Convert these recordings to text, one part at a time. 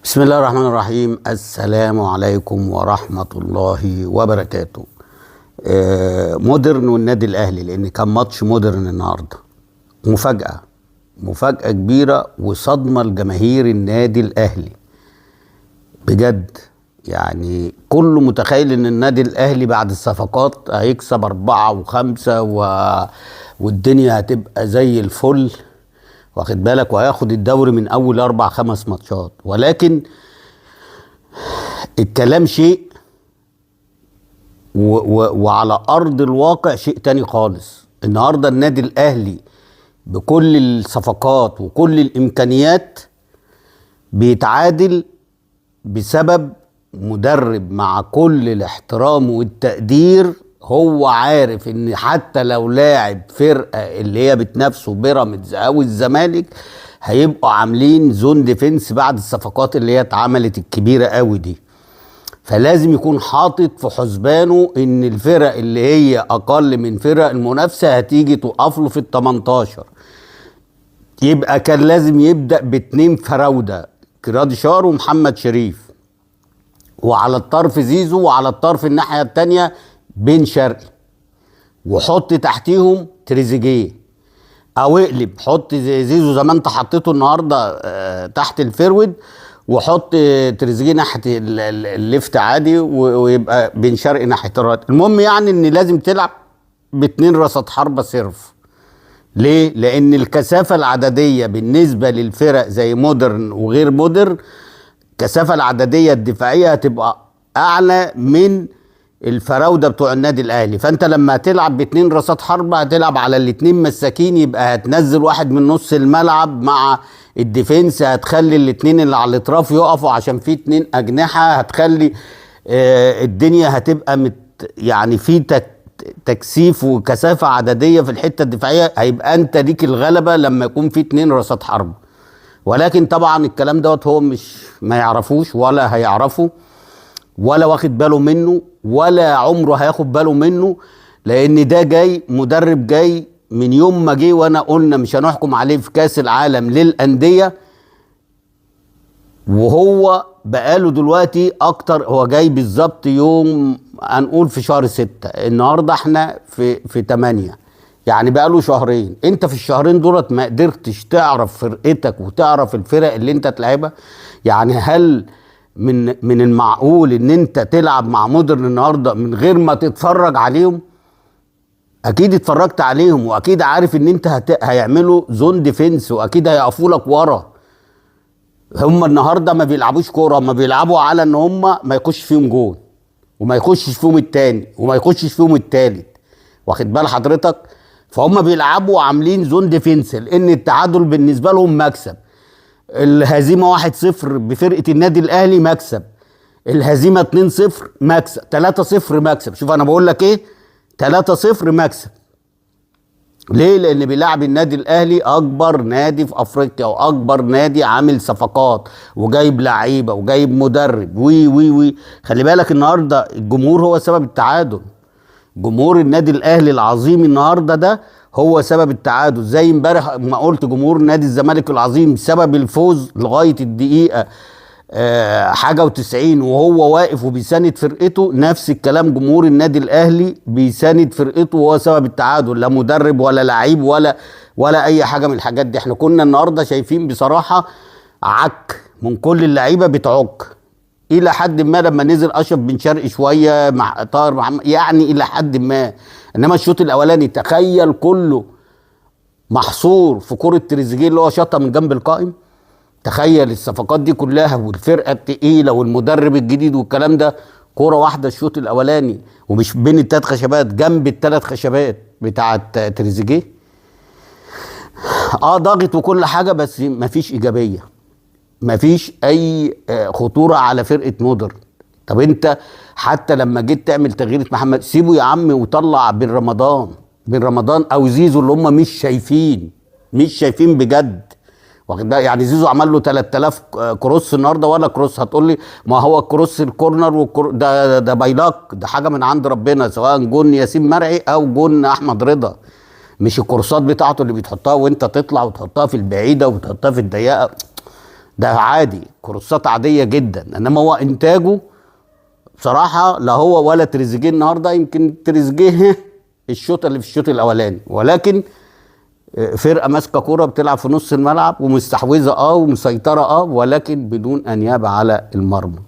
بسم الله الرحمن الرحيم. السلام عليكم ورحمة الله وبركاته. مودرن والنادي الأهلي، لأن كان ماتش مودرن النهاردة. مفاجأة كبيرة وصدمة لجماهير النادي الأهلي بجد. يعني كله متخيل ان النادي الأهلي بعد الصفقات هيكسب 4 و5 والدنيا هتبقى زي الفل، واخد بالك، وهياخد الدوري من اول 4-5 ماتشات. ولكن الكلام شيء وعلى ارض الواقع شيء تاني خالص. النهارده النادي الاهلي بكل الصفقات وكل الامكانيات بيتعادل بسبب مدرب مع كل الاحترام والتقدير هو عارف ان حتى لو لاعب فرقه اللي هي بتنافسه بيراميدز او الزمالك هيبقوا عاملين زون ديفنس بعد الصفقات اللي هي اتعملت الكبيره قوي دي. فلازم يكون حاطط في حسبانه ان الفرق اللي هي اقل من فرق المنافسه هتيجي توقف له في ال18. يبقى كان لازم يبدا ب2 فراوده، كراديشار ومحمد شريف، وعلى الطرف زيزو، وعلى الطرف الناحيه الثانيه بن شرقي، وحط تحتيهم تريزيجيه، او اقلب حط زيزو زي ما انت حطيته النهارده تحت الفيرود، وحط تريزيجيه ناحيه الليفت عادي، ويبقى بن شرقي ناحيه الرايت. المهم يعني ان لازم تلعب ب2 رصد حربه سيرف. ليه؟ لان الكثافه العدديه بالنسبه للفرق زي مودرن وغير مودرن، الكثافه العدديه الدفاعيه هتبقى اعلى من الفراوده بتوع النادي الاهلي. فانت لما هتلعب ب2 رصاد حربه هتلعب على ال2 مساكين، يبقى هتنزل واحد من نص الملعب مع الديفنس، هتخلي ال2 اللي على الاطراف يقفوا عشان في 2 اجنحه، هتخلي الدنيا هتبقى يعني في تكثيف وكثافه عدديه في الحته الدفاعيه، هيبقى انت ليك الغلبه لما يكون في 2 رصاد حربه. ولكن طبعا الكلام دوت هو ما يعرفوش ولا هيعرفه ولا واخد باله منه ولا عمره هياخد باله منه، لان ده جاي مدرب جاي من يوم ما جه وانا قلنا مش هنحكم عليه في كاس العالم للانديه، وهو بقاله دلوقتي اكتر. هو جاي بالظبط يوم هنقول في شهر 6، النهارده احنا في 8، يعني بقاله شهرين. انت في الشهرين دولت ما قدرتش تعرف فرقتك وتعرف الفرق اللي انت تلعبها؟ يعني هل من المعقول ان انت تلعب مع مودرن النهارده من غير ما تتفرج عليهم؟ اكيد اتفرجت عليهم، واكيد عارف ان انت هيعملوا زون ديفنس، واكيد هيقفوا لك ورا. هم النهارده ما بيلعبوش كوره، ما بيلعبوا على ان هم ما يخش فيهم جول، وما يخشش فيهم التاني، وما يخشش فيهم التالت، واخد بال حضرتك؟ فهم بيلعبوا عاملين زون ديفنس، لان التعادل بالنسبه لهم مكسب، الهزيمه 1-0 بفرقه النادي الاهلي مكسب، الهزيمه 2-0 مكسب، 3-0 مكسب. شوف انا بقول لك ايه، 3-0 مكسب. ليه؟ لان بيلعب النادي الاهلي اكبر نادي في افريقيا، واكبر نادي عامل صفقات وجايب لعيبه وجايب مدرب وي وي وي. خلي بالك النهارده الجمهور هو سبب التعادل. جمهور النادي الاهلي العظيم النهارده ده هو سبب التعادل، زي امبارح ما قلت جمهور نادي الزمالك العظيم سبب الفوز لغايه الدقيقه حاجه و90 وهو واقف وبيساند فرقته. نفس الكلام جمهور النادي الاهلي بيساند فرقته وهو سبب التعادل، لا مدرب ولا لعيب ولا اي حاجه من الحاجات دي. احنا كنا النهارده شايفين بصراحه عك من كل اللعيبه بتعك الى حد ما، لما نزل اشرف بن شرقي شويه مع طاهر محمد يعني الى حد ما. انما الشوط الاولاني تخيل كله محصور في كره تريزيجيه اللي هو شاطها من جنب القائم. تخيل الصفقات دي كلها والفرقه الثقيله والمدرب الجديد والكلام ده، كوره واحده الشوط الاولاني، ومش بين ال3 خشبات، جنب ال3 خشبات بتاعت تريزيجيه. ضاغط وكل حاجه، بس مفيش ايجابيه، مفيش اي خطوره على فرقه مودرن. طب انت حتى لما جيت تعمل تغيير محمد، سيبه يا عم وطلع بن رمضان او زيزو اللي هم مش شايفين بجد، واخد بالك؟ يعني زيزو عمل له 3000 كروس النهارده ولا كروس. هتقول لي ما هو الكروس الكورنر ده بايلاك، ده حاجه من عند ربنا، سواء جون ياسين مرعي او جون احمد رضا، مش الكورسات بتاعته اللي بتحطها وانت تطلع وتحطها في البعيده وتحطها في الضيقه. ده عادي، كروسات عاديه جدا، انما هو انتاجه بصراحه لا هو ولا تريزيجيه النهارده. يمكن تريزيجيه الشوط اللي في الشوط الاولاني، ولكن فرقه ماسكه كوره بتلعب في نص الملعب ومستحوذه ومسيطره ولكن بدون انياب على المرمى.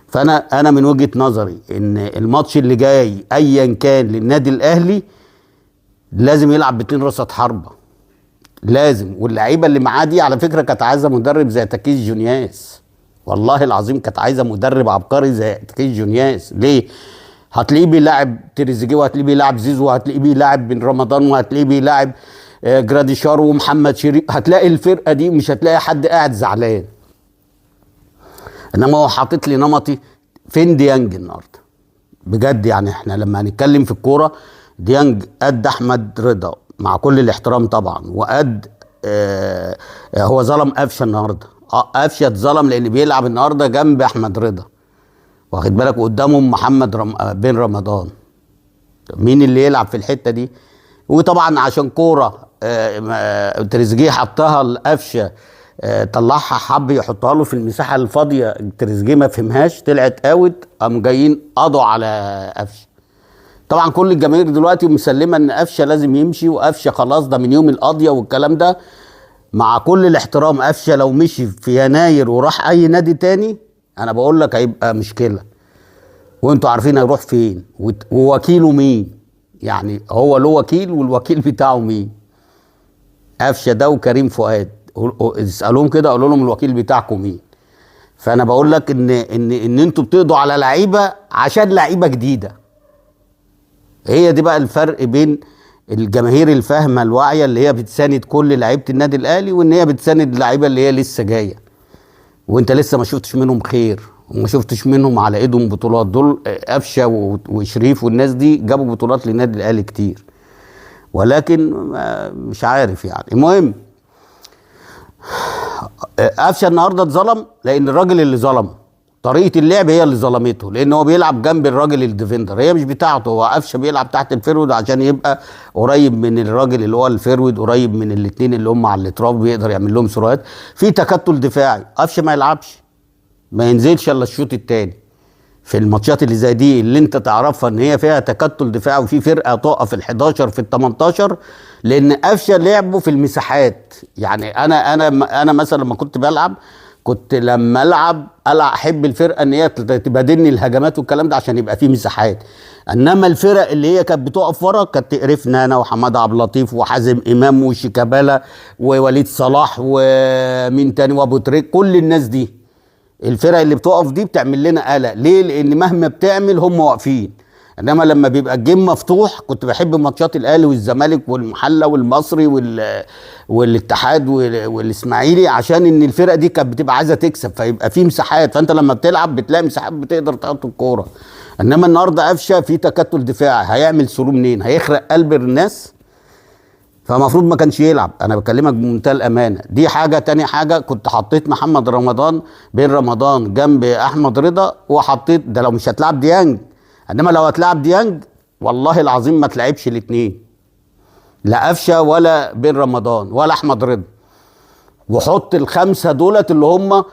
فانا من وجهه نظري ان الماتش اللي جاي ايا كان للنادي الاهلي لازم يلعب باتنين راسة حربة، لازم. واللعيبه اللي معاه دي على فكره كانت عايزه مدرب زي تاكيز جونياس، والله العظيم كانت عايزه مدرب عبقري زي تاكيز جونياس. ليه؟ هتلاقيه بيلاعب تريزيجيه، وهتلاقيه بيلاعب زيزو، وهتلاقيه بيلاعب بن رمضان، وهتلاقيه بيلاعب جراديشار ومحمد شريف. هتلاقي الفرقه دي مش هتلاقي حد قاعد زعلان. انما هو حاطط لي نمطي. فين ديانج النهارده؟ بجد يعني احنا لما هنتكلم في الكوره، ديانج قد احمد رضا مع كل الاحترام طبعا، وقد هو ظلم قفشه النهارده. قفشه اتظلم لان بيلعب النهارده جنب احمد رضا، واخد بالك، قدامهم محمد بن رمضان. مين اللي يلعب في الحته دي؟ وطبعا عشان كوره تريزيجيه حطها لقفشه، طلعها حب يحطها له في المساحه الفاضيه، تريزيجيه ما فهمهاش، طلعت اوت، قاموا جايين قضوا على قفشه. طبعا كل الجماهير دلوقتي مسلمه ان قفشه لازم يمشي، وقفشه خلاص ده من يوم القضيه والكلام ده. مع كل الاحترام، قفشه لو مشي في يناير وراح اي نادي تاني انا بقول لك هيبقى مشكله، وانتوا عارفين هيروح فين ووكيله مين. يعني هو له وكيل، والوكيل بتاعه مين؟ قفشه ده وكريم فؤاد. اسالوهم كده، قولوا لهم الوكيل بتاعكم مين. فانا بقول لك ان انتوا بتقضوا على لعيبه عشان لعيبه جديده. هي دي بقى الفرق بين الجماهير الفاهمه الواعيه اللي هي بتساند كل لعيبه النادي الاهلي، وان هي بتساند اللعيبه اللي هي لسه جايه وانت لسه ما شفتش منهم خير وما شفتش منهم على ايدهم بطولات. دول قفشه وشريف والناس دي جابوا بطولات للنادي الاهلي كتير، ولكن مش عارف يعني. المهم قفشه النهارده اتظلم لان الراجل اللي ظلمه طريقه اللعب هي اللي ظلمته، لان هو بيلعب جنب الراجل الديفندر، هي مش بتاعته. هو قفشه بيلعب تحت الفيرود عشان يبقى قريب من الراجل اللي هو الفيرود، قريب من الاثنين اللي هم على الاطراف، بيقدر يعمل لهم سرعات في تكتل دفاعي. قفشه ما يلعبش، ما ينزلش الا الشوط الثاني في الماتشات اللي زي دي اللي انت تعرفها ان هي فيها تكتل دفاعي وفي فرقه تقف في ال11 في ال18، لان قفشه لعبه في المساحات. يعني انا مثلا لما كنت بلعب، كنت لما العب احب الفرقه ان هي تبادلني الهجمات والكلام ده عشان يبقى فيه مساحات. انما الفرق اللي هي كانت بتقف ورا كانت تقرفنا انا وحماد عبد اللطيف وحازم امام وشيكابالا ووليد صلاح ومين تاني وابو تريك، كل الناس دي الفرق اللي بتقف دي بتعمل لنا قلق. ليه؟ لان مهما بتعمل هم واقفين. انما لما بيبقى الجيم مفتوح، كنت بحب ماتشات الاهلي والزمالك والمحله والمصري والاتحاد والاسماعيلي، عشان ان الفرق دي كانت بتبقى عايزه تكسب، فيبقى في مساحات، فانت لما بتلعب بتلاقي مساحات بتقدر تحط الكوره. انما النهارده قفشه في تكتل دفاعي، هيعمل سرور منين؟ هيخرق قلب الناس، فمفروض ما كانش يلعب. انا بكلمك بمنتهى الامانه. دي حاجه. تاني حاجه، كنت حطيت محمد رمضان بن رمضان جنب احمد رضا، وحطيت ده لو مش هتلعب ديانج. انما لو هتلعب ديانج والله العظيم ما تلعبش الاثنين، لا قفشه ولا بن رمضان ولا احمد رضا، وحط الخمسه دولت اللي هم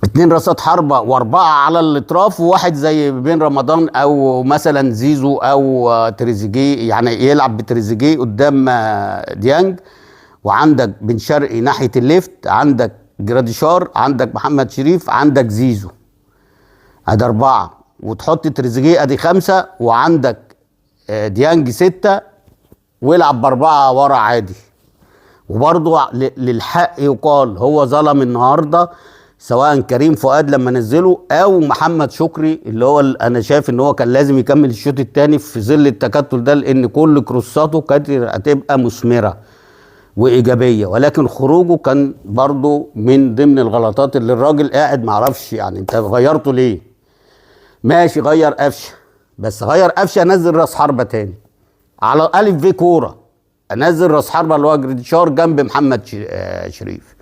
2 راسات حربة و4 على الاطراف، وواحد زي بن رمضان او مثلا زيزو او تريزيجيه، يعني يلعب بتريزيجيه قدام ديانج، وعندك بن شرقي ناحيه الليفت، عندك جراديشار، عندك محمد شريف، عندك زيزو. ادي 4، وتحط تريزيجيه ادي 5، وعندك ديانج 6، ويلعب ب4 ورا عادي. وبرضه للحق يقال هو ظلم النهارده، سواء كريم فؤاد لما نزله او محمد شكري، اللي هو انا شايف ان هو كان لازم يكمل الشوط الثاني في ظل التكتل ده، لان كل كروساته كانت هتبقى مثمره وايجابيه، ولكن خروجه كان برضه من ضمن الغلطات اللي الراجل قاعد معرفش يعني انت غيرته ليه. ماشي غير قفشه، بس غير قفشه نزل راس حربه تاني على الف في كوره، انزل راس حربه اللي هو جريديشار جنب محمد شريف.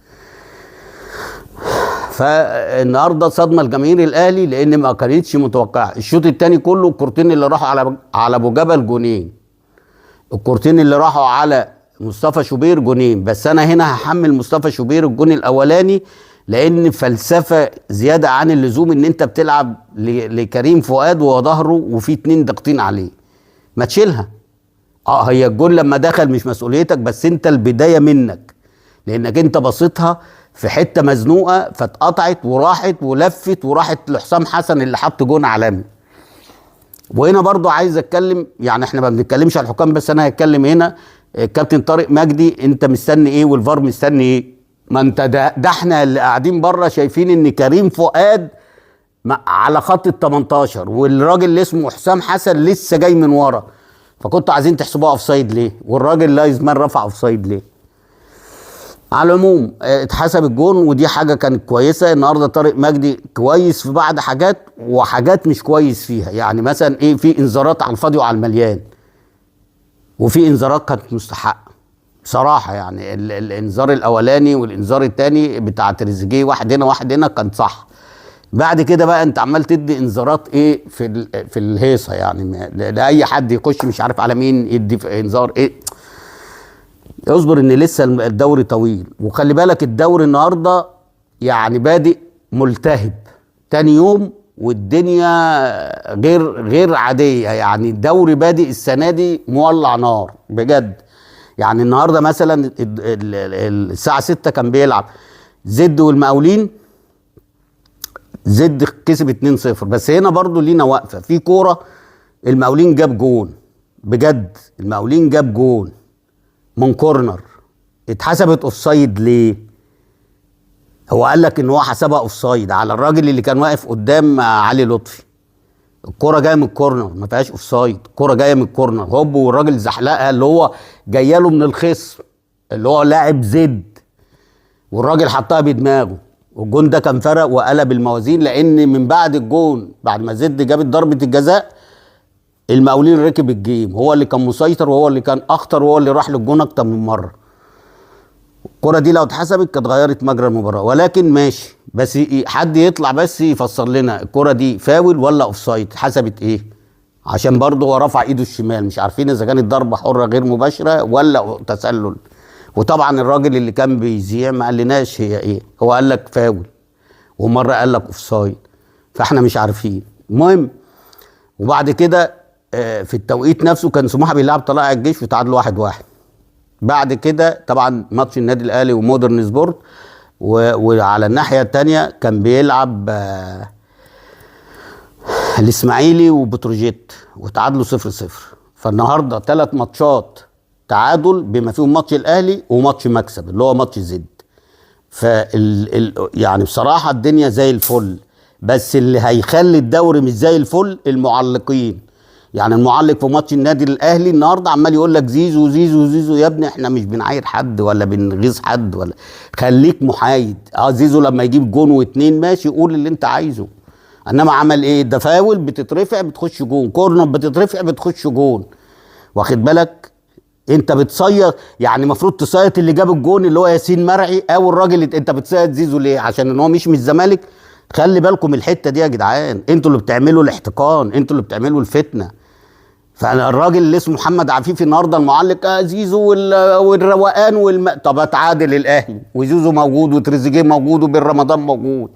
فالنهارده صدمه الجماهير الاهلي لان ما كانتش متوقعه. الشوط الثاني كله الكورتين اللي راحوا على ابو جبل جونين، الكورتين اللي راحوا على مصطفى شوبير جونين، بس انا هنا هحمل مصطفى شوبير الجون الاولاني، لان فلسفه زياده عن اللزوم ان انت بتلعب لكريم فؤاد وهو ظهره وفي 2 ضاغطين عليه، ما تشيلها. هي الجون لما دخل مش مسؤوليتك، بس انت البدايه منك، لانك انت بسيطها في حته مزنوقه فاتقطعت وراحت ولفت وراحت لحسام حسن اللي حط جون عالمي. وهنا برضو عايز اتكلم، يعني احنا ما بنتكلمش على الحكام بس انا هتكلم هنا. الكابتن طارق مجدي انت مستني ايه والفار مستني ايه؟ ما انت ده احنا اللي قاعدين بره شايفين ان كريم فؤاد على خط ال 18 والراجل اللي اسمه حسام حسن لسه جاي من ورا، فكنتوا عايزين تحسبوها اوف سايد ليه؟ والراجل لايزمان رفع اوف سايد ليه؟ على العموم اتحسب الجون ودي حاجه كانت كويسه. النهارده طارق مجدي كويس في بعض حاجات وحاجات مش كويس فيها، يعني مثلا ايه، في انذارات على الفاضي وعلى المليان، وفي انذارات كانت مستحقه بصراحه. يعني الانذار الاولاني والانذار الثاني بتاع تريزيجيه واحد هنا واحد هنا كان صح. بعد كده بقى انت عمال تدي انذارات ايه في الهيصه، يعني لاي حد يخش مش عارف على مين يدي في انذار ايه. اصبر ان لسه الدوري طويل، وخلي بالك الدوري النهارده يعني بادئ ملتهب تاني يوم والدنيا غير عاديه. يعني الدوري بادئ السنه دي مولع نار بجد. يعني النهارده مثلا الساعه 6 كان بيلعب زد والمقاولين، زد كسب 2-0، بس هنا برضو لينا وقفه في كوره. المقاولين جاب جون بجد، المقاولين جاب جون من كورنر اتحسبت اوفسايد ليه؟ هو قال لك ان هو حسبها اوفسايد على الراجل اللي كان واقف قدام علي لطفي. الكرة جايه من الكورنر ما فيهاش اوفسايد، الكرة جايه من الكورنر هوب والراجل زحلقها اللي هو جايه له من الخصم اللي هو لاعب زد، والراجل حطها بدماغه. والجون ده كان فرق وقلب الموازين، لان من بعد الجون بعد ما زد جابت ضربة الجزاء المقاولين ركب الجيم، هو اللي كان مسيطر وهو اللي كان اخطر وهو اللي راح للجون اكتر من مره. الكرة دي لو اتحسبت كانت غيرت مجرى المباراه، ولكن ماشي. بس حد يطلع بس يفسر لنا الكرة دي فاول ولا اوفسايد، حسبت ايه؟ عشان برضه هو رفع ايده الشمال، مش عارفين اذا كانت ضربه حره غير مباشره ولا تسلل. وطبعا الراجل اللي كان بيذيع ما قالناش هي ايه، هو قال لك فاول ومره قال لك اوفسايد، فاحنا مش عارفين. المهم وبعد كده في التوقيت نفسه كان سموحه بيلعب طلائع الجيش وتعادلوا 1-1. بعد كده طبعا ماتش النادي الاهلي ومودرن سبورت، وعلى الناحيه الثانيه كان بيلعب الاسماعيلي وبتروجيت وتعادلوا 0-0. فالنهارده 3 ماتشات تعادل بما فيهم ماتش الاهلي وماتش مكسب اللي هو ماتش زد. يعني بصراحه الدنيا زي الفل، بس اللي هيخلي الدوري مش زي الفل المعلقين. يعني المعلق في ماتش النادي الاهلي النهارده عمال يقول لك زيزو زيزو زيزو. يا ابني احنا مش بنعاير حد ولا بنغيظ حد، ولا خليك محايد. زيزو لما يجيب جون و2 ماشي قول اللي انت عايزه، انما عمل ايه؟ ده فاول بتترفع بتخش جون، كورنر بتترفع بتخش جون، واخد بالك؟ انت بتصير، يعني المفروض تصيط اللي جاب الجون اللي هو ياسين مرعي او الراجل انت بتصيط زيزو ليه؟ عشان ان هو مش من الزمالك. خلي بالكم الحته دي يا جدعان، انتوا اللي بتعملوا الاحتقان، انتوا اللي بتعملوا الفتنه. فالراجل اللي اسمه محمد عفيفي النهارده المعلق زيزو والروقان طب اتعادل الاهلي وزيزو موجود وتريزيجيه موجود وبن رمضان موجود،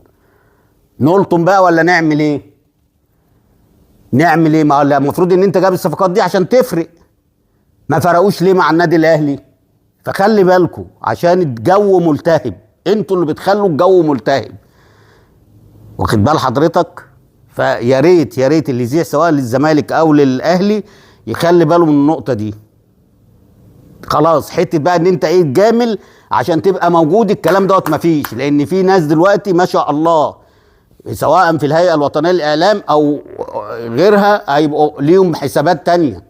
نلطم بقى ولا نعمل ايه؟ نعمل ايه؟ ما المفروض ان انت جاب الصفقات دي عشان تفرق، ما فرقوش ليه مع النادي الاهلي؟ فخلي بالكم عشان الجو ملتهب، انتوا اللي بتخلوا الجو ملتهب، واخد بال حضرتك؟ فيا ريت يا ريت اللي يذيع سواء للزمالك او للاهلي يخلي باله من النقطه دي. خلاص حته بقى ان انت ايه تجامل عشان تبقى موجود، الكلام دوت مفيش، لان في ناس دلوقتي ما شاء الله سواء في الهيئه الوطنيه للاعلام او غيرها هيبقوا ليهم حسابات تانية.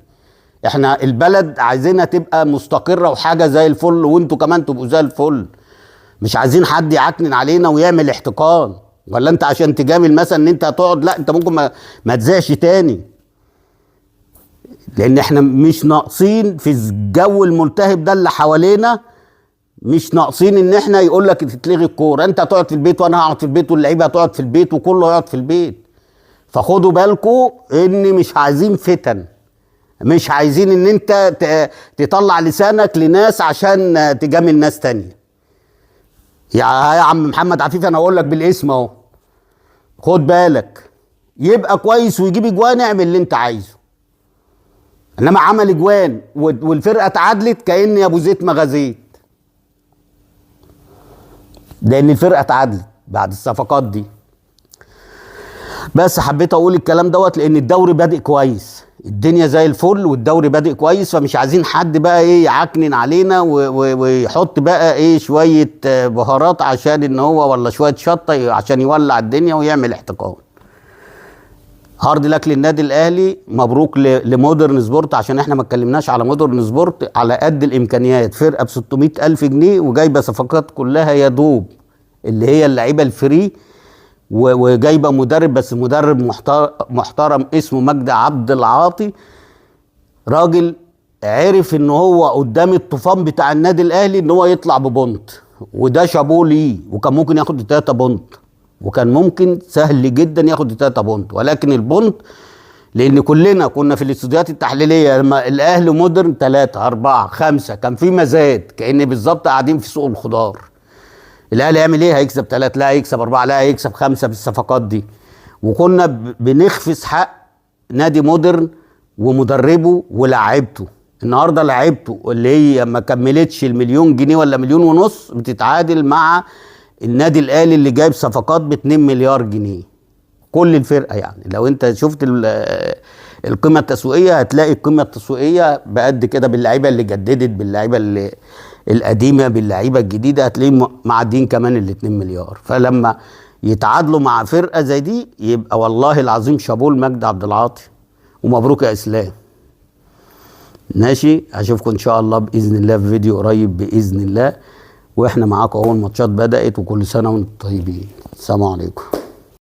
احنا البلد عايزينها تبقى مستقره وحاجه زي الفل، وانتوا كمان تبقوا زي الفل، مش عايزين حد يعكنن علينا ويعمل احتقان. ولا انت عشان تجامل مثلا ان انت هتقعد، لا انت ممكن ما تذيعش تاني، لان احنا مش ناقصين في الجو الملتهب ده اللي حوالينا، مش ناقصين ان احنا يقول لك تتلغي الكوره، انت هتقعد في البيت وانا هقعد في البيت واللعيبه هتقعد في البيت وكله هيقعد في البيت. فخدوا بالكم ان مش عايزين فتن، مش عايزين ان انت تطلع لسانك لناس عشان تجامل ناس تانية. يا عم محمد عفيف انا اقول لك بالاسم اهو، خد بالك، يبقى كويس ويجيب اجوان اعمل اللي انت عايزه، انما عمل اجوان والفرقه اتعادلت كأن يا ابو زيت ما غزيت، لان الفرقه اتعادلت بعد الصفقات دي. بس حبيت اقول الكلام دوت لان الدوري بادئ كويس، الدنيا زي الفل والدوري بادئ كويس، فمش عايزين حد بقى ايه يعكنن علينا ويحط بقى ايه شويه بهارات عشان ان هو، ولا شويه شطه عشان يولع الدنيا ويعمل احتقان. هارد لك للنادي الاهلي، مبروك لمودرن سبورت، عشان احنا ما اتكلمناش على مودرن سبورت، على قد الامكانيات، فرقه ب 600,000 جنيه وجايبه صفقات كلها يا دوب اللي هي اللعيبه الفري، وجايبه مدرب، بس مدرب محترم اسمه مجدي عبد العاطي، راجل عرف ان هو قدام الطوفان بتاع النادي الاهلي ان هو يطلع ببونت، وده شابوه ليه، وكان ممكن ياخد 3 بونت، وكان ممكن سهل جدا ياخد 3 بونت، ولكن البونت لان كلنا كنا في الاستوديوهات التحليليه لما الاهلي مودرن 3 4 5 كان في مزاد، كأن بالظبط قاعدين في سوق الخضار. الاهلي يعمل ايه؟ هيكسب 3، لا هيكسب 4، لا هيكسب 5 بالصفقات دي، وكنا بنخفز حق نادي مودرن ومدربه ولاعيبته. النهارده لاعيبته اللي هي ما كملتش المليون جنيه ولا مليون ونص بتتعادل مع النادي الاهلي اللي جايب صفقات ب 2 مليار جنيه، كل الفرقه. يعني لو انت شفت القيمه التسويقيه هتلاقي القيمه التسويقيه بقد كده، باللعيبه اللي جددت، باللعيبه اللي القديمه، باللعيبه الجديده، هتلاقيهم معدين كمان ال 2 مليار. فلما يتعادلوا مع فرقه زي دي يبقى والله العظيم شابوه لمجدي عبد العاطي، ومبروك يا اسلام. ماشي، اشوفكم ان شاء الله باذن الله في فيديو قريب باذن الله، واحنا معاكم اهو، الماتشات بدات، وكل سنه وانتم طيبين. السلام عليكم.